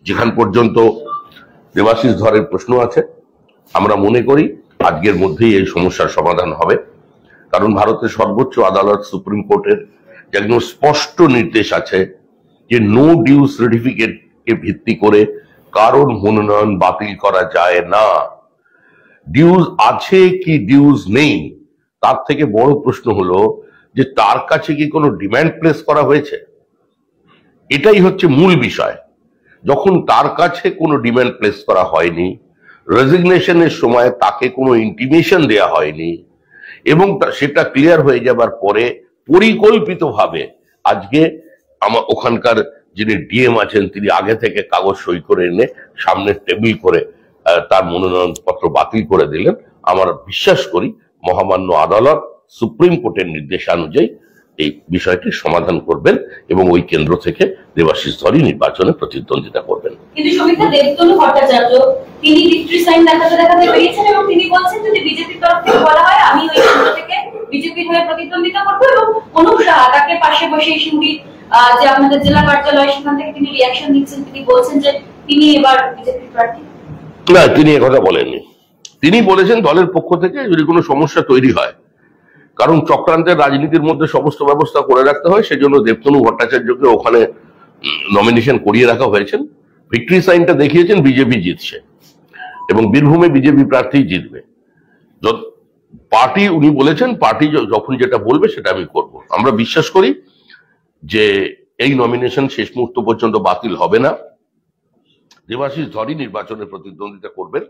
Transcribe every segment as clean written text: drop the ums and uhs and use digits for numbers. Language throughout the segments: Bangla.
যেখান পর্যন্ত দেবাশিস ধরের প্রশ্ন আছে, আমরা মনে করি আজকের মধ্যেই এই সমস্যার সমাধান হবে। কারণ ভারতের সর্বোচ্চ আদালত সুপ্রিম কোর্টের একদম স্পষ্ট নির্দেশ আছে যে নো ডিউ সার্টিফিকেট কে ভিত্তি করে কারোর মনোনয়ন বাতিল করা যায় না। ডিউজ আছে কি ডিউজ নেই, তার থেকে বড় প্রশ্ন হলো যে তার কাছে কি কোনো ডিমান্ড প্লেস করা হয়েছে। এটাই হচ্ছে মূল বিষয়। যখন তার কাছে কোনো ডিমান্ড প্লেস করা হয়নি, রেজিগনেশনের সময় তাকে কোনো ইন্টিমেশন দেয়া হয়নি, এবং সেটা ক্লিয়ার হয়ে যাবার পরে পরিকল্পিতভাবে আজকে আমার ওখানকার যিনি ডিএম আছেন তিনি আগে থেকে কাগজ সই করে এনে সামনের টেবিল করে তার মনোনয়ন পত্র বাতিল করে দিলেন। আমরা বিশ্বাস করি মহামান্য আদালত সুপ্রিম কোর্টের নির্দেশানুযায়ী এই বিষয়টি সমাধান করবেন এবং ওই কেন্দ্র থেকে দেবাশিস ধরই নির্বাচনে প্রতিদ্বন্দ্বিতা করবেন। কিন্তু সমীক্ষা দেবতনু ভট্টাচার্য তিনি ভিক্টরি সাইন দেখাতে পেরেছেন এবং তিনি বলছেন যদি বিজেপির তরফ থেকে বলা হয় আমি ওই কেন্দ্র থেকে বিজেপির হয়ে প্রতিদ্বন্দ্বিতা করবো, এবং অনুপ সাহা তাকে পাশে বসে সিউড়ি যে আপনাদের জেলা কার্যালয় সেখান থেকে তিনি রিয়াকশন দিচ্ছেন, তিনি বলছেন যে তিনি এবার বিজেপির প্রার্থী। না, তিনি একথা বলেননি। তিনি বলেছেন দলের পক্ষ থেকে যদি কোনো সমস্যা তৈরি হয়, কারণ চক্রান্তের রাজনীতির মধ্যে সমস্ত ব্যবস্থা করে রাখতে হয়, সেজন্য দেবতনু ভট্টাচার্যকে ওখানে নমিনেশন করিয়ে রাখা হয়েছে। ভিক্টরি সাইনটা দেখিয়েছেন বিজেপি জিতছে এবং বীরভূমে বিজেপি প্রার্থী জিতবে। পার্টি উনি বলেছেন পার্টি যখন যেটা বলবে সেটা আমি করব। আমরা বিশ্বাস করি যে এই নমিনেশন শেষ মুহূর্ত পর্যন্ত বাতিল হবে না। দেবাশিস ধরই নির্বাচনে প্রতিদ্বন্দ্বিতা করবেন।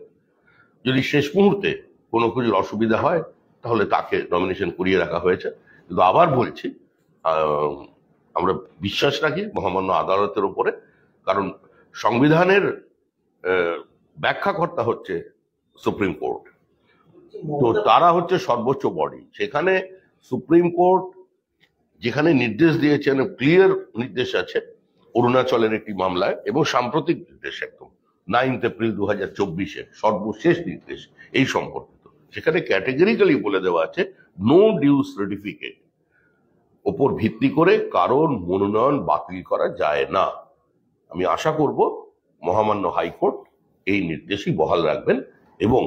যদি শেষ মুহূর্তে কোনো কিছুর অসুবিধা হয় তাহলে তাকে নমিনেশন করিয়ে রাখা হয়েছে। কিন্তু আবার বলছি, আমরা বিশ্বাস রাখি মহামান্য আদালতের উপরে, কারণ সংবিধানের ব্যাখ্যাকর্তা হচ্ছে সুপ্রিম কোর্ট, তো তারা হচ্ছে সর্বোচ্চ বডি। সেখানে সুপ্রিম কোর্ট যেখানে নির্দেশ দিয়েছেন, ক্লিয়ার নির্দেশ আছে অরুণাচলের একটি মামলায়, এবং সাম্প্রতিক নির্দেশ একদম 9 এপ্রিল 2024 সর্বশেষ নির্দেশ এই সম্পর্কিত, সেখানে ক্যাটেগরিক্যালি বলে দেওয়া আছে নো ডিউ সার্টিফিকেট ওপর ভিত্তি করে কারোর মনোনয়ন বাতিল করা যায় না। আমি আশা করব মহামান্য হাইকোর্ট এই নির্দেশই বহাল রাখবেন এবং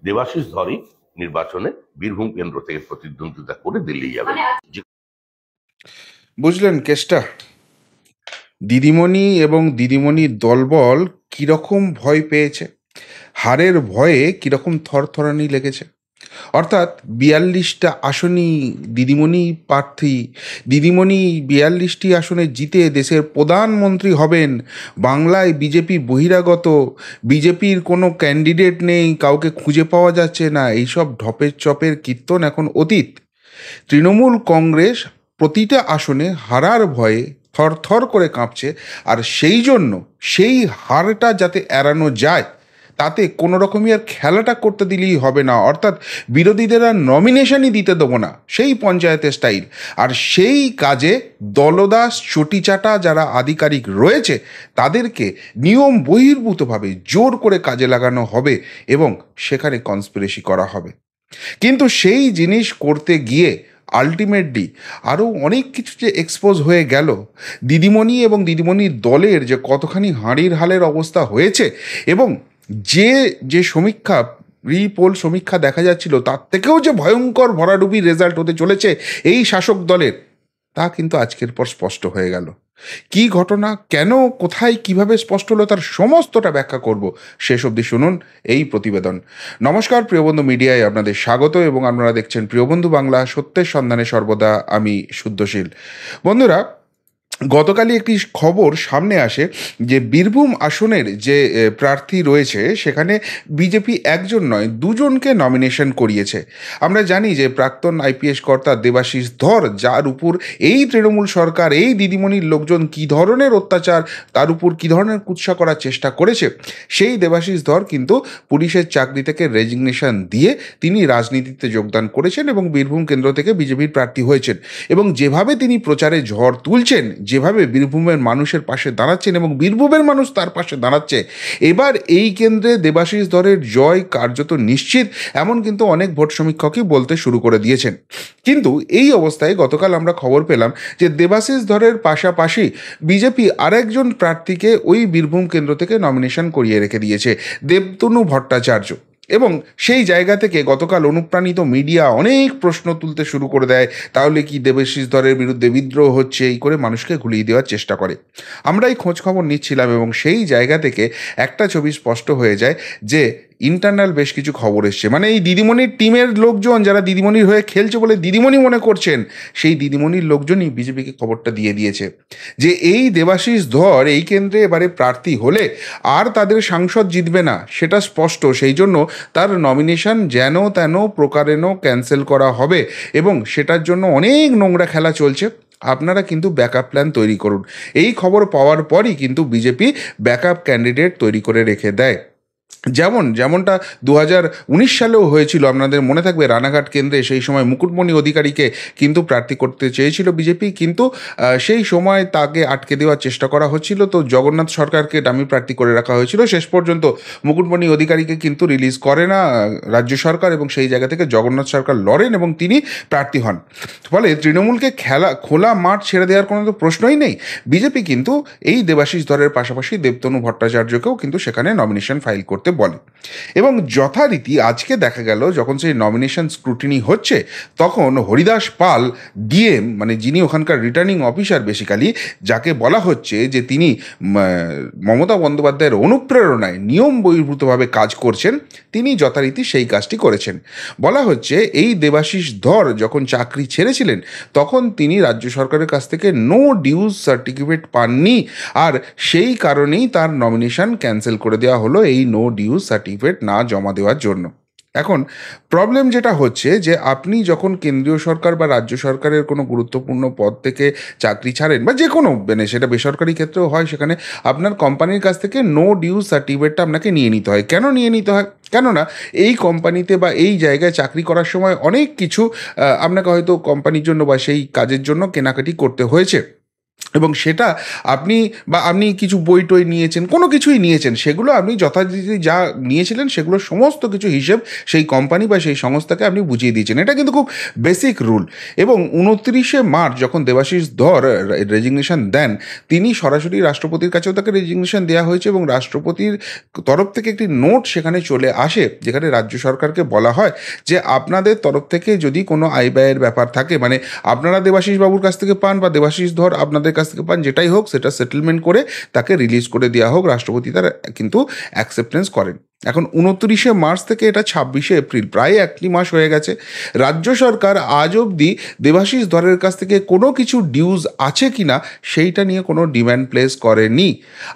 দেবাশিস ধরই নির্বাচনে বীরভূম কেন্দ্র থেকে প্রতিদ্বন্দ্বিতা করে দিল্লি যাবেন। বুঝলেন কেসটা? দিদিমণি এবং দিদিমণির দলবল কিরকম ভয় পেয়েছে, হারের ভয়ে কিরকম থরথরানি লেগেছে। অর্থাৎ 42টা আসনই দিদিমণি প্রার্থী, দিদিমণি 42টি আসনে জিতে দেশের প্রধানমন্ত্রী হবেন, বাংলায় বিজেপি বহিরাগত, বিজেপির কোনো ক্যান্ডিডেট নেই, কাউকে খুঁজে পাওয়া যাচ্ছে না, এইসব ঢপের চপের কীর্তন এখন অতীত। তৃণমূল কংগ্রেস প্রতিটা আসনে হারার ভয়ে থরথর করে কাঁপছে, আর সেই জন্য সেই হারটা যাতে এড়ানো যায় তাতে কোনো রকমই আর খেলাটা করতে দিলেই হবে না। অর্থাৎ বিরোধীদের আর নমিনেশনই দিতে দেবো না, সেই পঞ্চায়েতের স্টাইল। আর সেই কাজে দলদাস চটিচাটা যারা আধিকারিক রয়েছে তাদেরকে নিয়ম বহির্ভূতভাবে জোর করে কাজে লাগানো হবে এবং সেখানে কনস্পিরেসি করা হবে। কিন্তু সেই জিনিস করতে গিয়ে আলটিমেটলি আরও অনেক কিছু যে এক্সপোজ হয়ে গেল, দিদিমণি এবং দিদিমণির দলের যে কতখানি হাঁড়ির হালের অবস্থা হয়েছে, এবং যে সমীক্ষা রিপোল সমীক্ষা দেখা যাচ্ছিল তার থেকেও যে ভয়ঙ্কর ভরাডুবি রেজাল্ট হতে চলেছে এই শাসক দলের, তা কিন্তু আজকের পর স্পষ্ট হয়ে গেল। কি ঘটনা, কেন, কোথায়, কিভাবে স্পষ্ট হলো, তার সমস্তটা ব্যাখ্যা করব। শেষ অবধি শুনুন এই প্রতিবেদন। নমস্কার, প্রিয়বন্ধু মিডিয়ায় আপনাদের স্বাগত এবং আপনারা দেখছেন প্রিয়বন্ধু বাংলা, সত্যের সন্ধানে সর্বদা আমি শুদ্ধশীল। বন্ধুরা, গতকালই একটি খবর সামনে আসে যে বীরভূম আসনের যে প্রার্থী রয়েছে সেখানে বিজেপি একজন নয় দুজনকে নমিনেশন করিয়েছে। আমরা জানি যে প্রাক্তন আইপিএস কর্তা দেবাশিস ধর, যার উপর এই তৃণমূল সরকার, এই দিদিমণির লোকজন কী ধরনের অত্যাচার, তার উপর কী ধরনের কুৎসা করার চেষ্টা করেছে, সেই দেবাশিস ধর কিন্তু পুলিশের চাকরি থেকে রেজিগনেশন দিয়ে তিনি রাজনীতিতে যোগদান করেছেন এবং বীরভূম কেন্দ্র থেকে বিজেপির প্রার্থী হয়েছেন। এবং যেভাবে তিনি প্রচারে ঝড় তুলছেন, যেভাবে বীরভূমের মানুষের পাশে দাঁড়াচ্ছেন এবং বীরভূমের মানুষ তার পাশে দাঁড়াচ্ছে, এবার এই কেন্দ্রে দেবাশিস ধরের জয় কার্যত নিশ্চিত, এমন কিন্তু অনেক ভোট সমীক্ষকই বলতে শুরু করে দিয়েছেন। কিন্তু এই অবস্থায় গতকাল আমরা খবর পেলাম যে দেবাশিস ধরের পাশাপাশি বিজেপি আরেকজন প্রার্থীকে ওই বীরভূম কেন্দ্র থেকে নমিনেশন করিয়ে রেখে দিয়েছে, দেবতনু ভট্টাচার্য। এবং সেই জায়গা থেকে গতকাল অনুপ্রাণিত মিডিয়া অনেক প্রশ্ন তুলতে শুরু করে দেয়, তাহলে কি দেবাশিস ধরের বিরুদ্ধে বিদ্রোহ হচ্ছে, এই করে মানুষকে ঘুলিয়ে দেওয়ার চেষ্টা করে। আমরা এই খোঁজখবর নিচ্ছিলাম এবং সেই জায়গা থেকে একটা ছবি স্পষ্ট হয়ে যায় যে ইন্টারনাল বেশ কিছু খবর এসছে, মানে এই দিদিমণির টিমের লোকজন যারা দিদিমণির হয়ে খেলছে বলে দিদিমণি মনে করছেন, সেই দিদিমণির লোকজনই বিজেপিকে খবরটা দিয়ে দিয়েছে যে এই দেবাশিস ধর এই কেন্দ্রে এবারে প্রার্থী হলে আর তাদের সাংসদ জিতবে না, সেটা স্পষ্ট। সেই জন্য তার নমিনেশন যেন তেন প্রকারেণ ক্যান্সেল করা হবে এবং সেটার জন্য অনেক নোংরা খেলা চলছে। আপনারা কিন্তু ব্যাকআপ প্ল্যান তৈরি করুন। এই খবর পাওয়ার পরই কিন্তু বিজেপি ব্যাকআপ ক্যান্ডিডেট তৈরি করে রেখে দেয়। যেমনটা 2019 সালেও হয়েছিল, আপনাদের মনে থাকবে, রানাঘাট কেন্দ্রে সেই সময় মুকুটমণি অধিকারীকে কিন্তু প্রার্থী করতে চেয়েছিল বিজেপি, কিন্তু সেই সময় তাকে আটকে দেওয়ার চেষ্টা করা হচ্ছিল, তো জগন্নাথ সরকারকে ডামি প্রার্থী করে রাখা হয়েছিল। শেষ পর্যন্ত মুকুটমণি অধিকারীকে কিন্তু রিলিজ করে না রাজ্য সরকার এবং সেই জায়গা থেকে জগন্নাথ সরকার লড়েন এবং তিনি প্রার্থী হন। ফলে তৃণমূলকে খোলা মাঠ ছেড়ে দেওয়ার কোনো তো প্রশ্নই নেই। বিজেপি কিন্তু এই দেবাশিস ধরের পাশাপাশি দেবতনু ভট্টাচার্যকেও কিন্তু সেখানে নমিনেশন ফাইল করতে বলে এবং যথারীতি আজকে দেখা গেল যখন সেই নমিনেশন স্ক্রুটিনি হচ্ছে, তখন হরিদাস পাল ডিএম, মানে যিনি ওখানকার রিটার্নিং অফিসার বেসিক্যালি, যাকে বলা হচ্ছে যে তিনি মমতা বন্দ্যোপাধ্যায়ের অনুপ্রেরণায় নিয়ম বহির্ভূতভাবে কাজ করছেন, তিনি যথারীতি সেই কাজটি করেছেন। বলা হচ্ছে এই দেবাশিস ধর যখন চাকরি ছেড়েছিলেন তখন তিনি রাজ্য সরকারের কাছ থেকে নো ডিউজ সার্টিফিকেট পাননি, আর সেই কারণেই তার নমিনেশন ক্যান্সেল করে দেওয়া হলো এই নো ডিউজ সার্টিফিকেট না জমা দেওয়ার জন্য। এখন প্রবলেম যেটা হচ্ছে যে আপনি যখন কেন্দ্রীয় সরকার বা রাজ্য সরকারের কোনো গুরুত্বপূর্ণ পদ থেকে চাকরি ছাড়েন, বা যে কোনো, মানে সেটা বেসরকারি ক্ষেত্রেও হয়, সেখানে আপনার কোম্পানির কাছ থেকে নো ডিউজ সার্টিফিকেটটা আপনাকে নিয়ে নিতে হয়। কেন নিয়ে নিতে হয়? কেননা এই কোম্পানিতে বা এই জায়গায় চাকরি করার সময় অনেক কিছু আপনাকে হয়তো কোম্পানির জন্য বা সেই কাজের জন্য কেনাকাটি করতে হয়েছে এবং সেটা আপনি কিছু বই টই নিয়েছেন, কোনো কিছুই নিয়েছেন, সেগুলো আপনি যথারীতি যা নিয়েছিলেন সেগুলো সমস্ত কিছু হিসেব সেই কোম্পানি বা সেই সংস্থাকে আপনি বুঝিয়ে দিয়েছেন। এটা কিন্তু খুব বেসিক রুল। এবং 29শে মার্চ যখন দেবাশিস ধর রেজিগনেশন দেন, তিনি সরাসরি রাষ্ট্রপতির কাছেও তাকে রেজিগনেশন দেওয়া হয়েছে এবং রাষ্ট্রপতির তরফ থেকে একটি নোট সেখানে চলে আসে, যেখানে রাজ্য সরকারকে বলা হয় যে আপনাদের তরফ থেকে যদি কোনো আয় ব্যয়ের ব্যাপার থাকে, মানে আপনারা দেবাশিস বাবুর কাছ থেকে পান বা দেবাশিস ধর আপনাদের কাছ থেকে পান, যেটাই হোক সেটা সেটেলমেন্ট করে তাকে রিলিজ করে দেওয়া হোক। রাষ্ট্রপতি তার কিন্তু অ্যাকসেপ্টেন্স করেন। এখন 29শে মার্চ থেকে এটা 26শে এপ্রিল, প্রায় 1 মাস হয়ে গেছে। রাজ্য সরকার আজ অবধি দেবাশিস ধরের কাছ থেকে কোনো কিছু ডিউজ আছে কি না সেইটা নিয়ে কোনো ডিম্যান্ড প্লেস করেনি।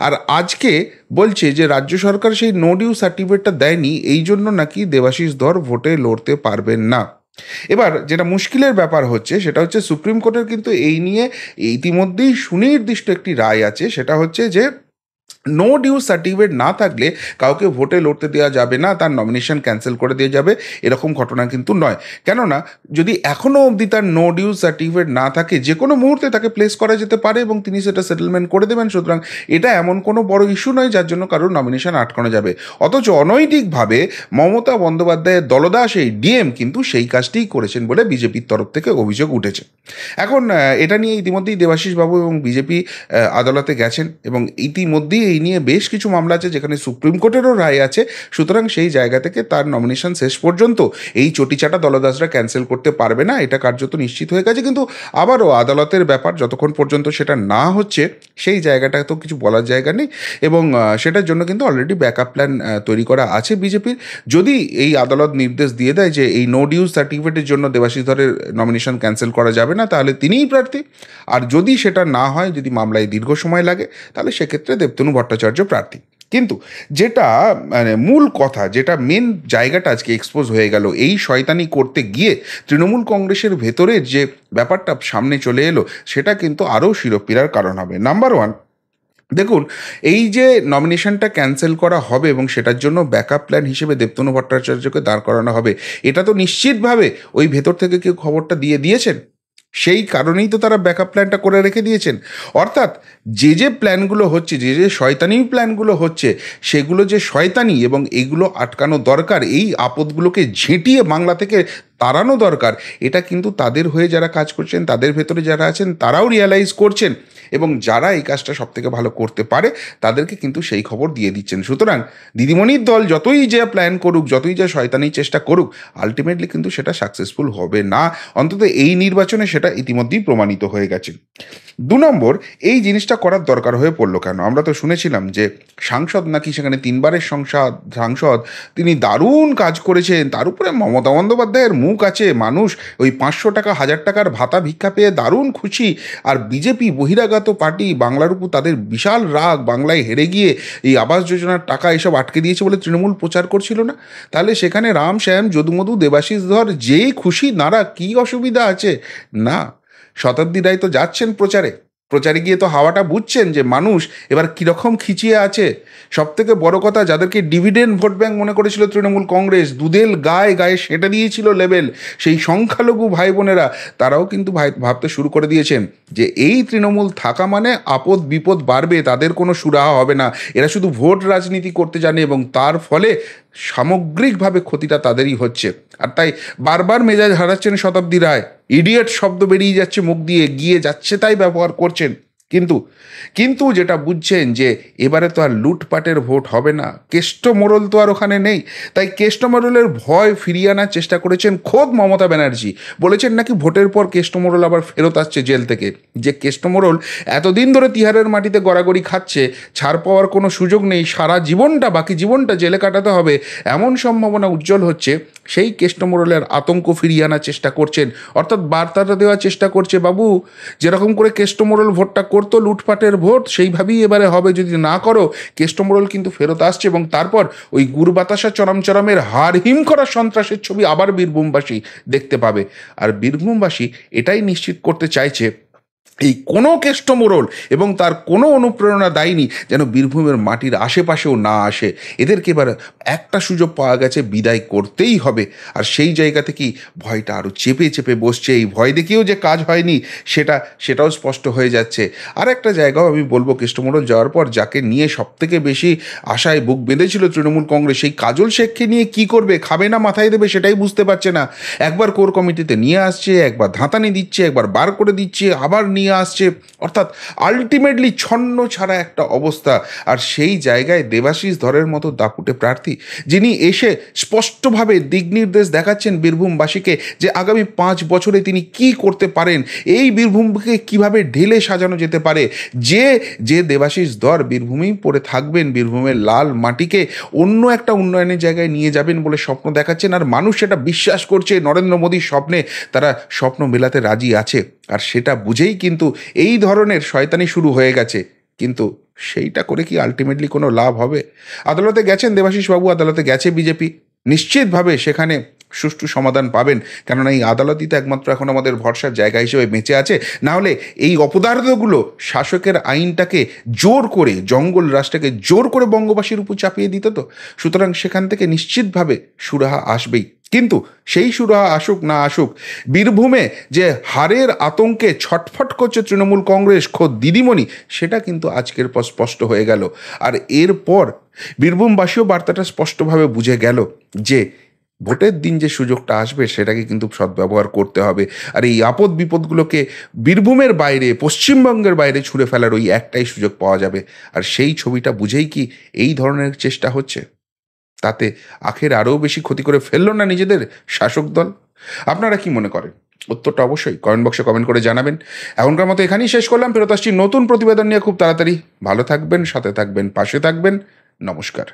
আর আজকে বলছে যে রাজ্য সরকার সেই নো ডিউ সার্টিফিকেটটা দেয়নি, এই জন্য নাকি দেবাশিস ধর ভোটে লড়তে পারবেন না। এবার যেটা মুশকিলের ব্যাপার হচ্ছে সেটা হচ্ছে সুপ্রিম কোর্টের কিন্তু এই নিয়ে ইতিমধ্যেই সুনির্দিষ্ট একটি রায় আছে, সেটা হচ্ছে যে নো ডিউজ সার্টিফিকেট না থাকলে কাউকে ভোটে লড়তে দেওয়া যাবে না, তার নমিনেশন ক্যান্সেল করে দিয়ে যাবে, এরকম ঘটনা কিন্তু নয়। কেননা যদি এখনও অবধি তার নো ডিউজ সার্টিফিকেট না থাকে, যে কোনো মুহূর্তে তাকে প্লেস করা যেতে পারে এবং তিনি সেটা সেটেলমেন্ট করে দেবেন। সুতরাং এটা এমন কোনো বড় ইস্যু নয় যার জন্য কারোর নমিনেশন আটকানো যাবে। অথচ অনৈতিকভাবে মমতা বন্দ্যোপাধ্যায়ের দলদাস এই ডিএম কিন্তু সেই কাজটিই করেছেন বলে বিজেপির তরফ থেকে অভিযোগ উঠেছে। এখন এটা নিয়ে ইতিমধ্যেই দেবাশিস বাবু এবং বিজেপি আদালতে গেছেন এবং ইতিমধ্যেই এই নিয়ে বেশ কিছু মামলা আছে যেখানে সুপ্রিম কোর্টেরও রায় আছে। সুতরাং সেই জায়গা থেকে তার নমিনেশন শেষ পর্যন্ত এই চটিচাটা দলদাসরা ক্যান্সেল করতে পারবে না, এটা কার্যত নিশ্চিত হয়ে গেছে। কিন্তু আবারও আদালতের ব্যাপার, যতক্ষণ পর্যন্ত সেটা না হচ্ছে সেই জায়গাটা তো কিছু বলার জায়গা নেই এবং সেটার জন্য কিন্তু অলরেডি ব্যাকআপ প্ল্যান তৈরি করা আছে বিজেপির। যদি এই আদালত নির্দেশ দিয়ে দেয় যে এই নো ডিউজ সার্টিফিকেটের জন্য দেবাশিস ধরের নমিনেশন ক্যান্সেল করা যাবে না, তাহলে তিনিই প্রার্থী। আর যদি সেটা না হয়, যদি মামলায় দীর্ঘ সময় লাগে, তাহলে সেক্ষেত্রে দেবতনু ভট্টাচার্য প্রার্থী। কিন্তু যেটা মানে মূল কথা, যেটা মেন জায়গাটা আজকে এক্সপোজ হয়ে গেল, এই শয়তানি করতে গিয়ে তৃণমূল কংগ্রেসের ভেতরে যে ব্যাপারটা সামনে চলে এলো, সেটা কিন্তু আরও শিরোপীড়ার কারণ হবে। নাম্বার 1, দেখুন, এই যে নমিনেশনটা ক্যান্সেল করা হবে এবং সেটার জন্য ব্যাকআপ প্ল্যান হিসেবে দেবতনু ভট্টাচার্যকে দাঁড় করানো হবে, এটা তো নিশ্চিতভাবে ওই ভেতর থেকে কেউ খবরটা দিয়ে দিয়েছেন। সেই কারণেই তো তারা ব্যাকআপ প্ল্যানটা করে রেখে দিয়েছেন। অর্থাৎ যে প্ল্যানগুলো হচ্ছে, যে শয়তানি প্ল্যানগুলো হচ্ছে, সেগুলো যে শয়তানি এবং এগুলো আটকানো দরকার, এই আপদগুলোকে ঝেঁটিয়ে বাংলা থেকে তাড়ানো দরকার, এটা কিন্তু তাদের হয়ে যারা কাজ করছেন, তাদের ভেতরে যারা আছেন তারাও রিয়ালাইজ করছেন, এবং যারা এই কাজটা সবথেকে ভালো করতে পারে তাদেরকে কিন্তু সেই খবর দিয়ে দিচ্ছেন। সুতরাং দিদিমণির দল যতই যা প্ল্যান করুক, যতই যা শয়তানির চেষ্টা করুক, আলটিমেটলি কিন্তু সেটা সাকসেসফুল হবে না। অন্তত এই নির্বাচনে সেটা ইতিমধ্যেই প্রমাণিত হয়ে গেছে। 2 নম্বর, এই জিনিসটা করার দরকার হয়ে পড়লো কেন? আমরা তো শুনেছিলাম যে সাংসদ নাকি সেখানে 3 বারের সাংসদ, তিনি দারুণ কাজ করেছেন, তার উপরে মমতা বন্দ্যোপাধ্যায়ের মুখ আছে, মানুষ ওই 500 টাকা 1000 টাকার ভাতা ভিক্ষা পেয়ে দারুণ খুশি। আর বিজেপি বহিরাগত পার্টি, বাংলার উপর তাদের বিশাল রাগ, বাংলায় হেরে গিয়ে এই আবাস যোজনার টাকা এসব আটকে দিয়েছে বলে তৃণমূল প্রচার করছিল না? তাহলে সেখানে রাম, শ্যাম, যদুমধু, দেবাশিস ধর যেই খুশি নারা, কী অসুবিধা আছে? না, শতাব্দী রায় তো যাচ্ছেন প্রচারে গিয়ে তো হাওয়াটা বুঝছেন যে মানুষ এবার কীরকম খিচিয়ে আছে। সবথেকে বড় কথা, যাদেরকে ডিভিডেন্ড ভোট ব্যাংক মনে করেছিল তৃণমূল কংগ্রেস, দুধেল গায়ে সেটা দিয়েছিল লেবেল, সেই সংখ্যালঘু ভাই বোনেরা তারাও কিন্তু ভাবতে শুরু করে দিয়েছেন যে এই তৃণমূল থাকা মানে আপদ বিপদ বাড়বে, তাদের কোনো সুরাহা হবে না, এরা শুধু ভোট রাজনীতি করতে জানে, এবং তার ফলে সামগ্রিকভাবে ক্ষতিটা তাদেরই হচ্ছে। আর তাই বারবার মেজাজ হারাচ্ছেন শতাব্দী রায়, ইডিয়েট শব্দ বেরিয়ে যাচ্ছে মুখ দিয়ে, গিয়ে যাচ্ছে তাই ব্যবহার করছেন। কিন্তু যেটা বুঝছেন যে এবারে তো আর লুটপাটের ভোট হবে না, কেষ্ট মোড়ল তো আর ওখানে নেই, তাই কেষ্ট মোড়লের ভয় ফিরিয়ে আনার চেষ্টা করেছেন খোদ মমতা ব্যানার্জি। বলেছেন নাকি ভোটের পর কেষ্ট মোড়ল আবার ফেরত আসছে জেল থেকে, যে কেষ্ট মোড়ল এতদিন ধরে তিহারের মাটিতে গড়াগড়ি খাচ্ছে, ছাড় পাওয়ার কোনো সুযোগ নেই, সারা জীবনটা, বাকি জীবনটা জেলে কাটাতে হবে, এমন সম্ভাবনা উজ্জ্বল হচ্ছে। সেই কেষ্ট মোড়লের আতঙ্ক ফিরিয়ে আনার চেষ্টা করছেন, অর্থাৎ বার্তাটা দেওয়ার চেষ্টা করছে, বাবু যেরকম করে কেষ্ট মোড়ল ভোটটা করতো লুটপাটের ভোট, সেইভাবেই এবারে হবে, যদি না করো কেষ্ট মোড়ল কিন্তু ফেরত আসছে। এবং তারপর ওই গুড় বাতাসা চরমের হাড় হিম করা সন্ত্রাসের ছবি আবার বীরভূমবাসী দেখতে পাবে। আর বীরভূমবাসী এটাই নিশ্চিত করতে চাইছে এই কোনো কেষ্ট মোড়ল এবং তার কোনো অনুপ্রেরণা দেয়নি যেন বীরভূমের মাটির আশেপাশেও না আসে। এদেরকে এবার একটা সুযোগ পাওয়া গেছে, বিদায় করতেই হবে। আর সেই জায়গা থেকেই ভয়টা আরও চেপে বসছে। এই ভয় দেখিয়েও যে কাজ হয়নি সেটাও স্পষ্ট হয়ে যাচ্ছে। আর একটা জায়গাও আমি বলবো, কেষ্ট মোড়ল যাওয়ার পর যাকে নিয়ে সবথেকে বেশি আশায় বুক বেঁধেছিল তৃণমূল কংগ্রেস, সেই কাজল শেখকে নিয়ে কি করবে, খাবে না মাথায় দেবে সেটাই বুঝতে পারছে না। একবার কোর কমিটিতে নিয়ে আসছে, একবার ধাঁতানি দিচ্ছে, একবার বার করে দিচ্ছে, আবার নিয়ে আসছে, অর্থাৎ আলটিমেটলি ছন্ন ছাড়া একটা অবস্থা। আর সেই জায়গায় দেবাশিস ধরের মতো দাপুটে প্রার্থী, যিনি এসে স্পষ্টভাবে দিক নির্দেশ দেখাচ্ছেন বীরভূমবাসীকে যে আগামী 5 বছরে তিনি কি করতে পারেন, এই বীরভূমকে কিভাবে ঢেলে সাজানো যেতে পারে, যে দেবাশিস ধর বীরভূমেই পড়ে থাকবেন, বীরভূমের লাল মাটিকে অন্য একটা উন্নয়নের জায়গায় নিয়ে যাবেন বলে স্বপ্ন দেখাচ্ছেন। আর মানুষ সেটা বিশ্বাস করছে, নরেন্দ্র মোদীর স্বপ্নে তারা স্বপ্ন মেলাতে রাজি আছে। আর সেটা বুঝেই কিন্তু এই ধরনের শয়তানি শুরু হয়ে গেছে। কিন্তু সেইটা করে কি আলটিমেটলি কোনো লাভ হবে? আদালতে গেছেন দেবাশিস বাবু, আদালতে গেছে বিজেপি, নিশ্চিতভাবে সেখানে সুষ্ঠু সমাধান পাবেন, কেননা এই আদালতই তো একমাত্র এখন আমাদের ভরসার জায়গা হিসেবে বেঁচে আছে। না হলে এই অপদার্থগুলো শাসকের আইনটাকে জোর করে, জঙ্গল রাষ্ট্রকে জোর করে বঙ্গবাসীর উপর চাপিয়ে দিত। তো সুতরাং সেখান থেকে নিশ্চিতভাবে সুরাহা আসবেই। কিন্তু সেই সুরাহা আসুক না আসুক, বীরভূমে যে হারের আতঙ্কে ছটফট করছে তৃণমূল কংগ্রেস, খোদ দিদিমণি, সেটা কিন্তু আজকের পর স্পষ্ট হয়ে গেল। আর এরপর বীরভূমবাসীও বার্তাটা স্পষ্টভাবে বুঝে গেল যে ভোটের দিন যে সুযোগটা আসবে সেটাকে কিন্তু সদ্ব্যবহার করতে হবে। আর এই আপদ বিপদগুলোকে বীরভূমের বাইরে, পশ্চিমবঙ্গের বাইরে ছুঁড়ে ফেলার ওই একটাই সুযোগ পাওয়া যাবে। আর সেই ছবিটা বুঝেই কি এই ধরনের চেষ্টা হচ্ছে? তাতে আখের আরও বেশি ক্ষতি করে ফেললো না নিজেদের শাসক দল? আপনারা কি মনে করেন? উত্তরটা অবশ্যই কমেন্ট বক্সে কমেন্ট করে জানাবেন। এখনকার মতো এখানেই শেষ করলাম, ফেরত আসছি নতুন প্রতিবেদন নিয়ে খুব তাড়াতাড়ি। ভালো থাকবেন, সাথে থাকবেন, পাশে থাকবেন। নমস্কার।